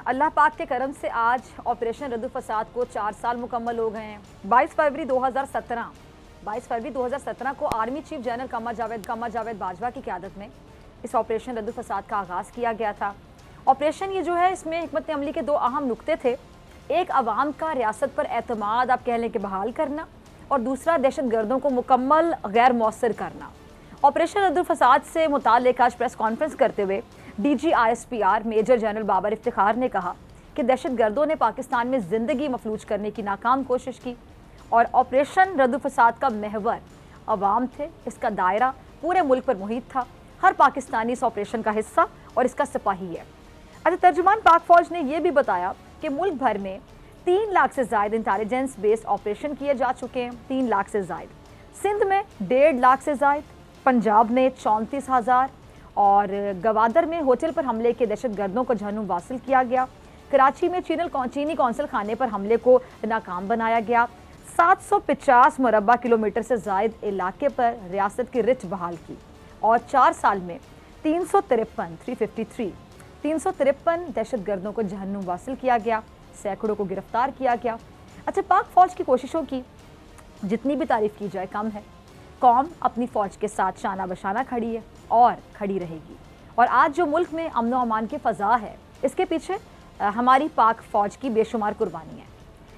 اللہ پاک کے کرم سے آج آپریشن ردو فساد کو 4 سال مکمل ہو گئے ہیں۔ 22 فروری 2017 کو army chief general Qamar Javed Bajwa کی قیادت میں اس آپریشن ردو فساد کا آغاز کیا گیا تھا۔ آپریشن یہ جو ہے اس میں حکمت عملی کے 2 اہم نقطے تھے۔ ایک، عوام کا ریاست پر اعتماد آپ کہہ لیں کہ بحال کرنا، اور دوسرا دہشت گردوں کو مکمل غیر مؤثر کرنا۔ آپریشن ردو فساد سے متعلق آج پریس کانفرنس کرتے ہوئے D G ISPR major general Babar Iftikhar نے کہا کہ دہشت گردوں نے پاکستان میں زندگی مفلوج کرنے کی ناکام کوشش کی، اور آپریشن ردو فساد کا محور عوام تھے۔ اس کا دائرہ پورے ملک پر محیط تھا۔ ہر پاکستانی اس آپریشن کا حصہ اور اس کا سپاہی ہے۔ ترجمان پاک فوج نے یہ بھی بتایا کہ ملک بھر میں 3 لاکھ سے زائد انٹیلیجنس بیسڈ آپریشن کیے جا چکے ہیں، 3 لاکھ سے زائد۔ سندھ میں 1.5 لاکھ سے زائد، پنجاب میں 34,000، اور گوادر میں ہوٹل پر حملے کے دہشت گردوں کو جہنم واصل کیا گیا۔ کراچی میں چینی قونصل خانے پر حملے کو ناکام بنایا گیا۔ 750 مربع کلومیٹر سے زائد علاقے پر ریاست کی رچ بحال کی، اور 4 سال میں 353 دہشت گردوں کو جہنم واصل کیا گیا، سینکڑوں کو گرفتار کیا گیا۔ پاک فوج کی کوششوں کی جتنی بھی تعریف کی جائے کم ہے۔ قوم اپنی فوج کے ساتھ شانہ بشانہ کھڑی ہے اور کھڑی رہے گی، اور آج جو ملک میں امن و امان کی فضا ہے اس کے پیچھے ہماری پاک فوج کی بے شمار قربانی ہے۔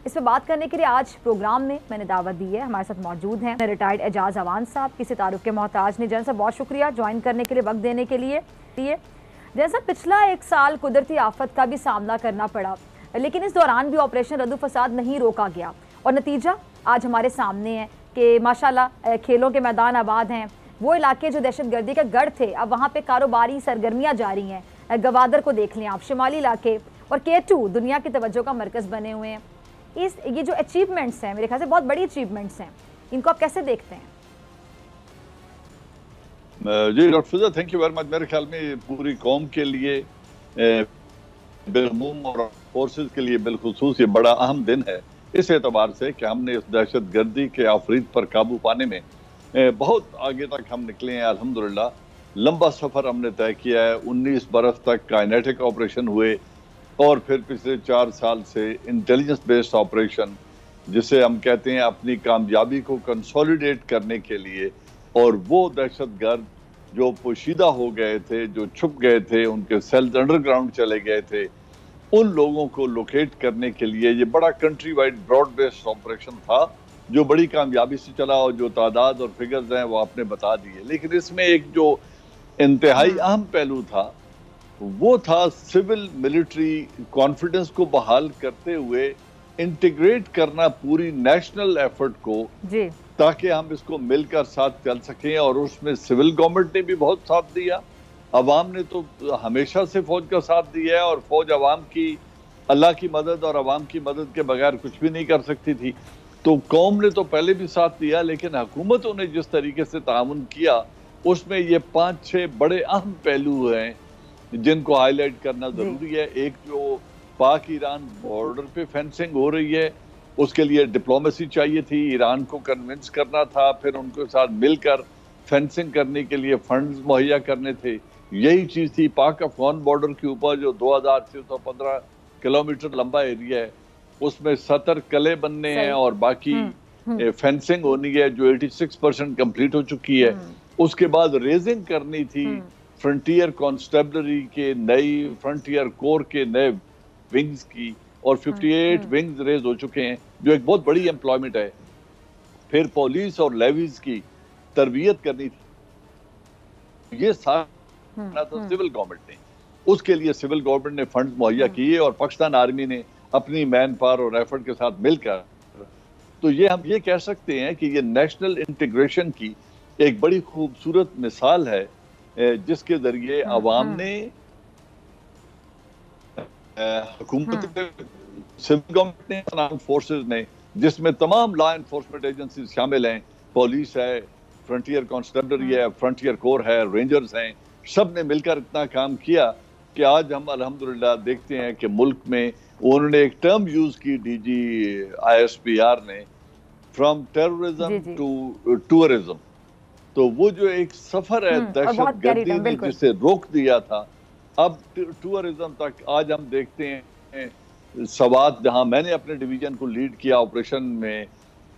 اس پہ بات کرنے کے لیے آج پروگرام میں نے دعوت دی ہے۔ ہمارے ساتھ موجود ہیں ریٹائرڈ اعجاز عوان صاحب، کسی تعارف کے محتاج نہیں۔ جنرل صاحب بہت شکریہ جوائن کرنے کے لیے، وقت دینے کے لیے۔ جنرل صاحب پچھلا 1 سال قدرتی آفت کا بھی سامنا کرنا پڑا، لیکن اس دوران بھی آپریشن ردو فساد نہیں روکا گیا، اور نتیجہ آج ہمارے سامنے ہے کہ ماشاءاللہ کھیلوں کے میدان آباد ہیں۔ وہ علاقے جو دہشت گردی کا گڑھ تھے اب وہاں پہ کاروباری سرگرمیاں جاری ہیں۔ گوادر کو دیکھ لیں آپ، شمالی علاقے، اور K2 دنیا کی توجہ کا مرکز بنے ہوئے ہیں۔ یہ جو اچیومنٹس ہیں میرے خیال سے بہت بڑی اچیومنٹس ہیں، ان کو آپ کیسے دیکھتے ہیں؟ جی ڈاکٹر فضا، تھینک یو ویری مچ۔ میرے خیال میں پوری قوم کے لیے بالعموم اور فورسز کے لیے بالخصوص یہ بڑا اہم دن ہے، اس اعتبار سے کہ ہم نے اس دہشت گردی کے آفریت پر قابو پانے میں بہت آگے تک ہم نکلے ہیں الحمدللہ۔ لمبا سفر ہم نے طے کیا ہے، 19 برس تک کائنیٹک آپریشن ہوئے، اور پھر پچھلے 4 سال سے انٹیلیجنس بیسڈ آپریشن، جسے ہم کہتے ہیں اپنی کامیابی کو کنسولیڈیٹ کرنے کے لیے، اور وہ دہشت گرد جو پوشیدہ ہو گئے تھے، جو چھپ گئے تھے، ان کے سیلز انڈر گراؤنڈ چلے گئے تھے، ان لوگوں کو لوکیٹ کرنے کے لیے یہ بڑا country wide broad based operation تھا، جو بڑی کامیابی سے چلا، اور جو تعداد اور فگرز ہیں وہ آپ نے بتا دیے۔ لیکن اس میں ایک جو انتہائی اہم پہلو تھا وہ تھا سول ملٹری کانفیڈنس کو بحال کرتے ہوئے انٹیگریٹ کرنا پوری نیشنل ایفرٹ کو، تاکہ ہم اس کو مل کر ساتھ چل سکیں۔ اور اس میں سول گورنمنٹ نے بھی بہت ساتھ دیا، عوام نے تو ہمیشہ سے فوج کا ساتھ دیا ہے، اور فوج عوام کی، اللہ کی مدد اور عوام کی مدد کے بغیر کچھ بھی نہیں کر سکتی تھی۔ تو قوم نے تو پہلے بھی ساتھ دیا، لیکن حکومتوں نے جس طریقے سے تعاون کیا اس میں یہ 5-6 بڑے اہم پہلو ہیں جن کو ہائی لائٹ کرنا ضروری ہے۔ ایک، جو پاک ایران بارڈر پہ فینسنگ ہو رہی ہے، اس کے لیے ڈپلومیسی چاہیے تھی، ایران کو کنونس کرنا تھا، پھر ان کے ساتھ مل کر فینسنگ کرنے کے لیے فنڈز مہیا کرنے تھے۔ یہی چیز تھی پاک افغان بارڈر کے اوپر، جو 2615 کلومیٹر لمبا ایریا ہے، اس میں 70 قلعے بننے ہیں، اور باقی فینسنگ ہونی ہے جو 86% کمپلیٹ ہو چکی ہے۔ اس کے بعد ریزنگ کرنی تھی فرنٹیئر کانسٹیبلری کے نئی، فرنٹیئر کور کے نئے ونگز کی، اور 58 ونگز ریز ہو چکے ہیں، جو ایک بہت بڑی امپلائمنٹ ہے۔ پھر پولیس اور لیویز کی تربیت کرنی تھی، یہ سارا تھا سول گورنمنٹ نے۔ اس کے لیے سول گورنمنٹ نے فنڈز مہیا کیے، اور پاکستان آرمی نے اپنی مین پاور اور ایفرٹ کے ساتھ مل کر، تو یہ ہم یہ کہہ سکتے ہیں کہ یہ نیشنل انٹیگریشن کی ایک بڑی خوبصورت مثال ہے، جس کے ذریعے عوام نے، حکومت، سول گورنمنٹ نے، آرمڈ فورسز نے، جس میں تمام لا انفورسمنٹ ایجنسیز شامل ہیں، پولیس ہے، فرنٹیئر کانسٹیبلری ہے، فرنٹیئر کور ہے، رینجرز ہیں، سب نے مل کر اتنا کام کیا کہ آج ہم الحمدللہ دیکھتے ہیں کہ ملک میں انہوں نے ایک ٹرم یوز کی ڈی جی ISPR نے، فرام ٹیررزم ٹو ٹورزم۔ تو وہ جو ایک سفر ہے دہشت گردی نے جسے روک دیا تھا، اب ٹورزم تک آج ہم دیکھتے ہیں سوات، جہاں میں نے اپنے ڈویژن کو لیڈ کیا آپریشن میں،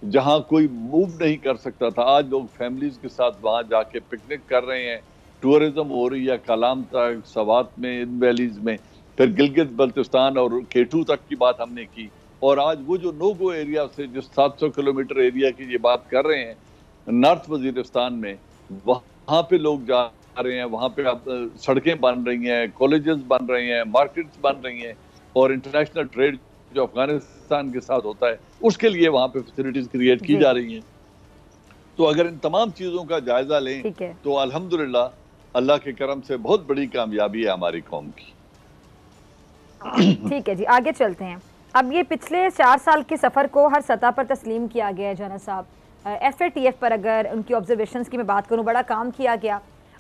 جہاں کوئی موو نہیں کر سکتا تھا، آج لوگ فیملیز کے ساتھ وہاں جا کے پکنک کر رہے ہیں، ٹورزم ہو رہی ہے کالام تک، سوات میں، ان ویلیز میں، پھر گلگت بلتستان اور کیٹو تک کی بات ہم نے کی، اور آج وہ جو نو گو ایریا سے جس 700 کلومیٹر ایریا کی یہ بات کر رہے ہیں نارتھ وزیرستان میں، وہاں پہ لوگ جا رہے ہیں، وہاں پہ اب سڑکیں بن رہی ہیں، کالجز بن رہے ہیں، مارکیٹس بن رہی ہیں، اور انٹرنیشنل ٹریڈ جو افغانستان کے ساتھ ہوتا ہے اس کے لیے وہاں پہ فیسلٹیز کریٹ کی جا رہی ہیں۔ تو اگر ان تمام چیزوں کا جائزہ لیں تو الحمدللہ اللہ کے کرم سے بہت بڑی کامیابی ہے ہماری قوم کی۔ ٹھیک ہے جی، آگے چلتے ہیں۔ اب یہ پچھلے 4 سال کے سفر کو ہر سطح پر تسلیم کیا گیا ہے جنرل صاحب۔ ایف اے ٹی ایف پر اگر ان کی آبزرویشنز کی میں بات کروں، بڑا کام کیا گیا۔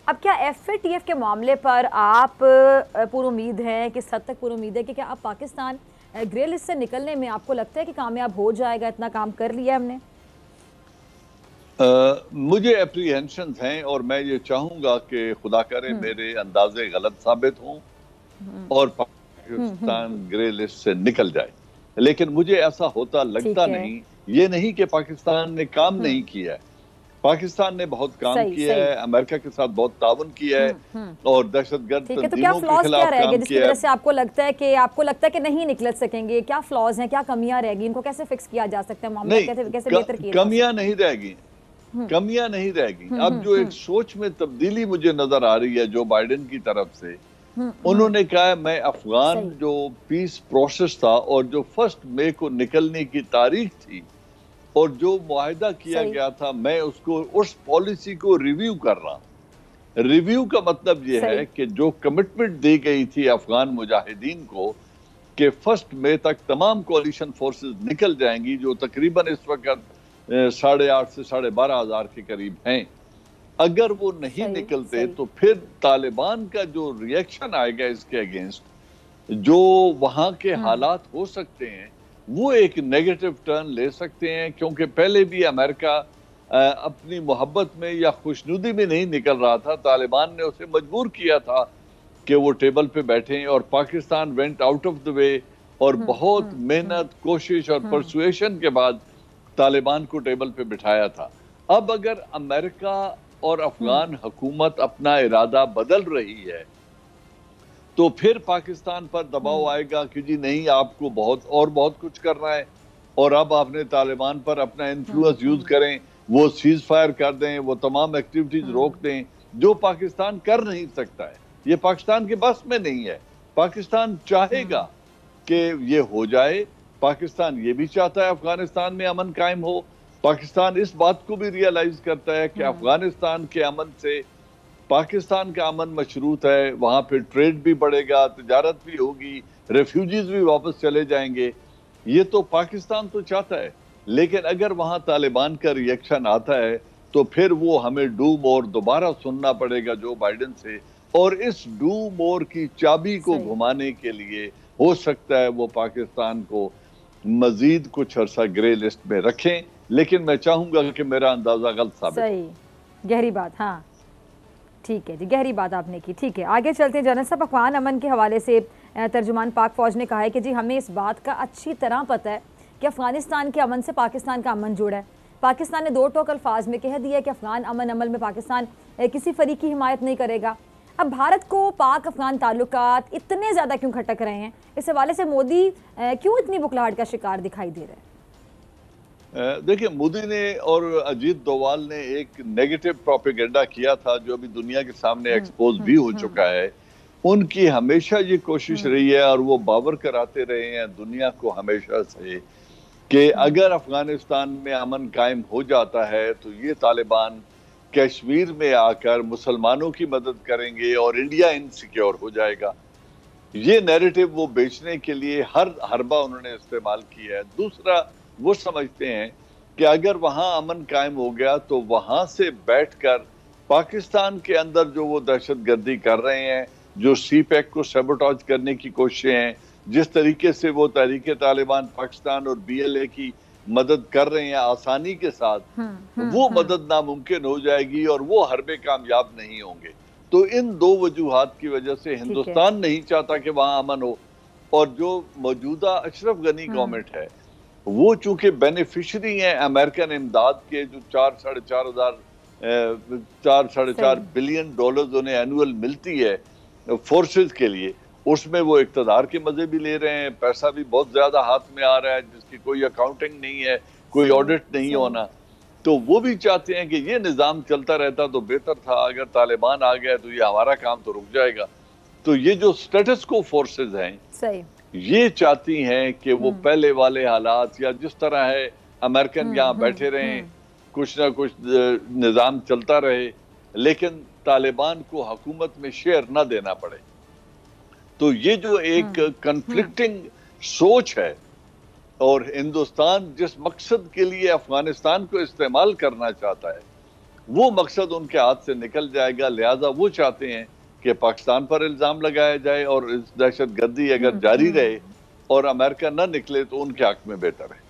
اب کیا ایف اے ٹی ایف کے معاملے پر آپ پر امید ہیں، کس حد تک پر امید ہے کہ کیا آپ پاکستان گرے لسٹ سے نکلنے میں آپ کو لگتا ہے کہ کامیاب ہو جائے گا؟ اتنا کام کر لیا ہم نے۔ مجھے اپریہنشنز ہیں، اور میں یہ چاہوں گا کہ خدا کرے میرے اندازے غلط ثابت ہوں اور پاکستان گرے لسٹ سے نکل جائے، لیکن مجھے ایسا ہوتا لگتا نہیں۔ یہ نہیں کہ پاکستان نے کام نہیں کیا ہے، پاکستان نے بہت کام کیا ہے، امریکہ کے ساتھ بہت تعاون کیا ہے، اور دہشت گرد تنظیموں کے خلاف کام جس کی وجہ سے آپ کو لگتا ہے کہ نہیں نکل سکیں گے؟ کیا فلاز ہیں، کیا کمیاں رہ گی، ان کو کیسے فکس کیا جا سکتا ہے؟ معاملہ کیسے بہتر کیا؟ کمیاں نہیں رہ گی، کمیاں نہیں رہ گی۔ اب جو ایک سوچ میں تبدیلی مجھے نظر آ رہی ہے جو بائیڈن کی طرف سے، انہوں نے کہا ہے میں افغان جو پیس پروسیس تھا اور جو 1 مئی کو نکلنے کی تاریخ تھی اور جو معاہدہ کیا گیا تھا، میں اس پالیسی کو ریویو کر رہا ہوں۔ ریویو کا مطلب یہ ہے کہ جو کمٹمنٹ دی گئی تھی افغان مجاہدین کو کہ 1 مئی تک تمام کولیشن فورسز نکل جائیں گی، جو تقریباً اس وقت 8,500 سے 12,500 کے قریب ہیں، اگر وہ نہیں نکلتے تو پھر طالبان کا جو ریئیکشن آئے گا اس کے اگینسٹ، جو وہاں کے حالات ہو سکتے ہیں وہ ایک نیگیٹو ٹرن لے سکتے ہیں، کیونکہ پہلے بھی امریکہ اپنی محبت میں یا خوشنودی میں نہیں نکل رہا تھا، طالبان نے اسے مجبور کیا تھا کہ وہ ٹیبل پہ بیٹھیں، اور Pakistan went out of the way, اور بہت محنت، کوشش اور پرسویشن کے بعد طالبان کو ٹیبل پہ بٹھایا تھا۔ اب اگر امریکہ اور افغان حکومت اپنا ارادہ بدل رہی ہے تو پھر پاکستان پر دباؤ آئے گا کہ جی نہیں، آپ کو بہت کچھ کرنا ہے، اور اب آپ نے طالبان پر اپنا انفلوئنس یوز کریں، وہ سیز فائر کر دیں، وہ تمام ایکٹیویٹیز روک دیں، جو پاکستان کر نہیں سکتا ہے، یہ پاکستان کے بس میں نہیں ہے۔ پاکستان چاہے گا کہ یہ ہو جائے، پاکستان یہ بھی چاہتا ہے افغانستان میں امن قائم ہو، پاکستان اس بات کو بھی ریئلائز کرتا ہے کہ افغانستان کے امن سے پاکستان کا امن مشروط ہے، وہاں پہ ٹریڈ بھی بڑھے گا، تجارت بھی ہوگی، ریفیوجیز بھی واپس چلے جائیں گے، یہ تو پاکستان تو چاہتا ہے۔ لیکن اگر وہاں طالبان کا ریئیکشن آتا ہے تو پھر وہ ہمیں ڈو مور دوبارہ سننا پڑے گا جو بائیڈن سے، اور اس ڈو مور کی چابی کو گھمانے کے لیے ہو سکتا ہے وہ پاکستان کو مزید کچھ عرصہ گرے لسٹ میں رکھیں، لیکن میں چاہوں گا کہ میرا اندازہ غلط ثابت ہو۔ صحیح، گہری بات، ہاں ٹھیک ہے جی، گہری بات آپ نے کی۔ ٹھیک ہے، آگے چلتے ہیں۔ جنرل صاحب، افغان امن کے حوالے سے ترجمان پاک فوج نے کہا ہے کہ جی ہمیں اس بات کا اچھی طرح پتہ ہے کہ افغانستان کے امن سے پاکستان کا امن جڑا ہے۔ پاکستان نے 2 ٹوک الفاظ میں کہہ دیا کہ افغان امن عمل میں پاکستان کسی فریق کی حمایت نہیں کرے گا۔ اب بھارت کو پاک افغان تعلقات اتنے زیادہ کیوں کھٹک رہے ہیں؟ اس حوالے سے مودی کیوں اتنی بکلاہٹ کا شکار دکھائی دے رہے ہیں؟ دیکھیں، مودی نے اور اجیت دووال نے ایک نیگیٹو پروپیگنڈا کیا تھا جو ابھی دنیا کے سامنے ایکسپوز بھی ہو چکا ہے۔ ان کی ہمیشہ یہ کوشش رہی ہے اور وہ باور کراتے رہے ہیں دنیا کو ہمیشہ سے کہ اگر افغانستان میں امن قائم ہو جاتا ہے تو یہ طالبان کشمیر میں آ کر مسلمانوں کی مدد کریں گے اور انڈیا انسیکیور ہو جائے گا۔ یہ نیریٹو وہ بیچنے کے لیے ہر حربہ انہوں نے استعمال کیا ہے۔ دوسرا، وہ سمجھتے ہیں کہ اگر وہاں امن قائم ہو گیا تو وہاں سے بیٹھ کر پاکستان کے اندر جو وہ دہشت گردی کر رہے ہیں، جو سی پیک کو سیبوٹاج کرنے کی کوششیں ہیں، جس طریقے سے وہ تحریک طالبان پاکستان اور بی ایل اے کی مدد کر رہے ہیں آسانی کے ساتھ، وہ مدد ناممکن ہو جائے گی اور وہ حربے کامیاب نہیں ہوں گے۔ تو ان دو وجوہات کی وجہ سے ہندوستان نہیں چاہتا کہ وہاں امن ہو، اور جو موجودہ اشرف غنی گورنمنٹ ہے وہ چونکہ بینیفیشری ہیں امریکن امداد کے، جو 4.5 بلین ڈالرز انہیں اینول ملتی ہے فورسز کے لیے، اس میں وہ اقتدار کے مزے بھی لے رہے ہیں، پیسہ بھی بہت زیادہ ہاتھ میں آ رہا ہے جس کی کوئی اکاؤنٹنگ نہیں ہے، کوئی آڈٹ نہیں ہونا. تو وہ بھی چاہتے ہیں کہ یہ نظام چلتا رہتا تو بہتر تھا، اگر طالبان آ گیا تو یہ ہمارا کام تو رک جائے گا. تو یہ جو سٹیٹس کو فورسز ہیں یہ چاہتی ہیں کہ وہ پہلے والے حالات یا جس طرح ہے امریکن یہاں بیٹھے رہیں، کچھ نہ کچھ نظام چلتا رہے، لیکن طالبان کو حکومت میں شیئر نہ دینا پڑے. تو یہ جو ایک کنفلکٹنگ سوچ ہے، اور ہندوستان جس مقصد کے لیے افغانستان کو استعمال کرنا چاہتا ہے وہ مقصد ان کے ہاتھ سے نکل جائے گا. لہٰذا وہ چاہتے ہیں کہ پاکستان پر الزام لگایا جائے، اور اس دہشت گردی اگر جاری رہے اور امریکہ نہ نکلے تو ان کے حق میں بہتر ہے.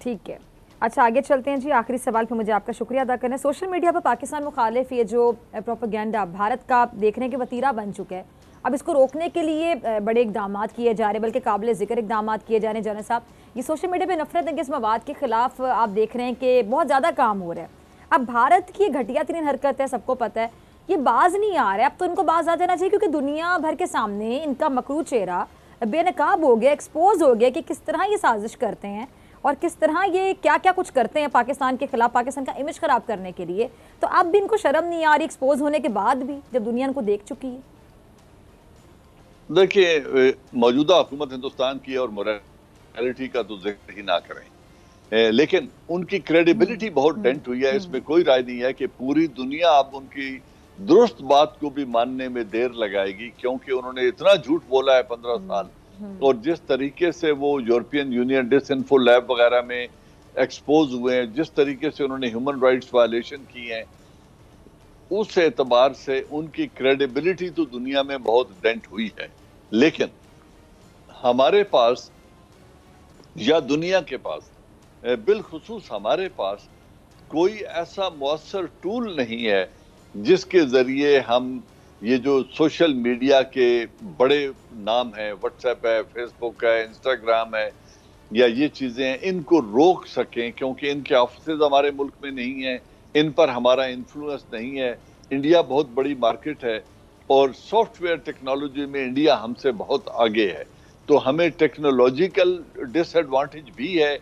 ٹھیک ہے، اچھا آگے چلتے ہیں جی. آخری سوال پہ مجھے آپ کا شکریہ ادا کرنا ہے. سوشل میڈیا پر پاکستان مخالف یہ جو پروپیگنڈا بھارت کا دیکھنے کے وتیرہ بن چکا ہے، اب اس کو روکنے کے لیے بڑے اقدامات کیے جا رہے ہیں، بلکہ قابل ذکر اقدامات کیے جا رہے ہیں. جنرل صاحب، یہ سوشل میڈیا پہ نفرت انگیز مواد کے خلاف آپ دیکھ رہے ہیں کہ بہت زیادہ کام ہو رہا ہے. اب بھارت کی گھٹیا ترین حرکت ہے، سب کو پتہ ہے، یہ باز نہیں آ رہا ہے. اب تو ان کو باز آ جانا چاہیے، کیونکہ دنیا بھر کے سامنے ان کا مکروہ چہرہ بے نقاب ہو گیا، ایکسپوز ہو گیا کہ کس طرح یہ سازش کرتے ہیں اور کس طرح یہ کیا کیا کچھ کرتے ہیں پاکستان کے خلاف، پاکستان کا امیج خراب کرنے کے لیے. تو اب بھی ان کو شرم نہیں آ رہی ایکسپوز ہونے کے بعد بھی، جب دنیا ان کو دیکھ چکی ہے؟ دیکھیے، موجودہ حکومت ہندوستان کی اور مورالٹی کا تو ذکر ہی نہ کریں، لیکن ان کی کریڈیبلٹی بہت ڈینٹ ہوئی ہے. اس میں کوئی رائے نہیں ہے کہ پوری دنیا اب ان کی درست بات کو بھی ماننے میں دیر لگائے گی، کیونکہ انہوں نے اتنا جھوٹ بولا ہے 15 سال، اور جس طریقے سے وہ یورپین یونین ڈس انفو لیب وغیرہ میں ایکسپوز ہوئے ہیں، جس طریقے سے انہوں نے ہیومن رائٹس وائلیشن کی ہیں، اس اعتبار سے ان کی کریڈیبلٹی تو دنیا میں بہت ڈینٹ ہوئی ہے. لیکن ہمارے پاس یا دنیا کے پاس، بالخصوص ہمارے پاس کوئی ایسا مؤثر ٹول نہیں ہے جس کے ذریعے ہم یہ جو سوشل میڈیا کے بڑے نام ہیں، واٹس ایپ ہے، فیس بک ہے، انسٹاگرام ہے، یا یہ چیزیں ہیں، ان کو روک سکیں، کیونکہ ان کے آفیسز ہمارے ملک میں نہیں ہیں، ان پر ہمارا انفلوئنس نہیں ہے. انڈیا بہت بڑی مارکیٹ ہے، اور سافٹ ویئر ٹیکنالوجی میں انڈیا ہم سے بہت آگے ہے. تو ہمیں ٹیکنالوجیکل ڈس ایڈوانٹیج بھی ہے،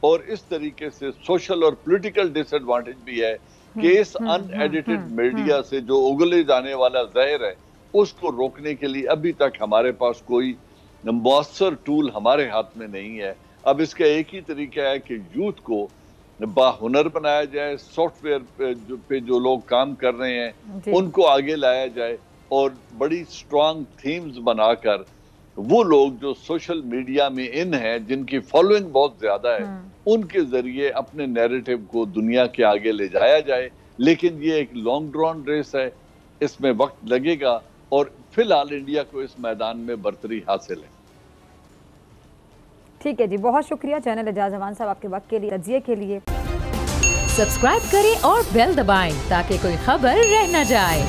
اور اس طریقے سے سوشل اور پولیٹیکل ڈس ایڈوانٹیج بھی ہے کہ اس ان ایڈیٹڈ میڈیا سے جو اگلے جانے والا زہر ہے اس کو روکنے کے لیے ابھی تک ہمارے پاس کوئی مؤثر ٹول ہمارے ہاتھ میں نہیں ہے. اب اس کا ایک ہی طریقہ ہے کہ یوتھ کو باہنر بنایا جائے، سافٹ ویئر پہ جو لوگ کام کر رہے ہیں ان کو آگے لایا جائے، اور بڑی سٹرانگ تھیمز بنا کر وہ لوگ جو سوشل میڈیا میں ان ہیں، جن کی فالوئنگ بہت زیادہ ہے، ان کے ذریعے اپنے نیریٹو کو دنیا کے آگے لے جایا جائے. لیکن یہ ایک لانگ ڈرون ریس ہے، اس میں وقت لگے گا، اور فی الحال انڈیا کو اس میدان میں برتری حاصل ہے. ٹھیک ہے جی، بہت شکریہ جنرل اعجاز امان صاحب آپ کے وقت کے لیے، تجزیے کے لیے. سبسکرائب کریں اور بیل دبائیں تاکہ کوئی خبر رہ نہ جائے.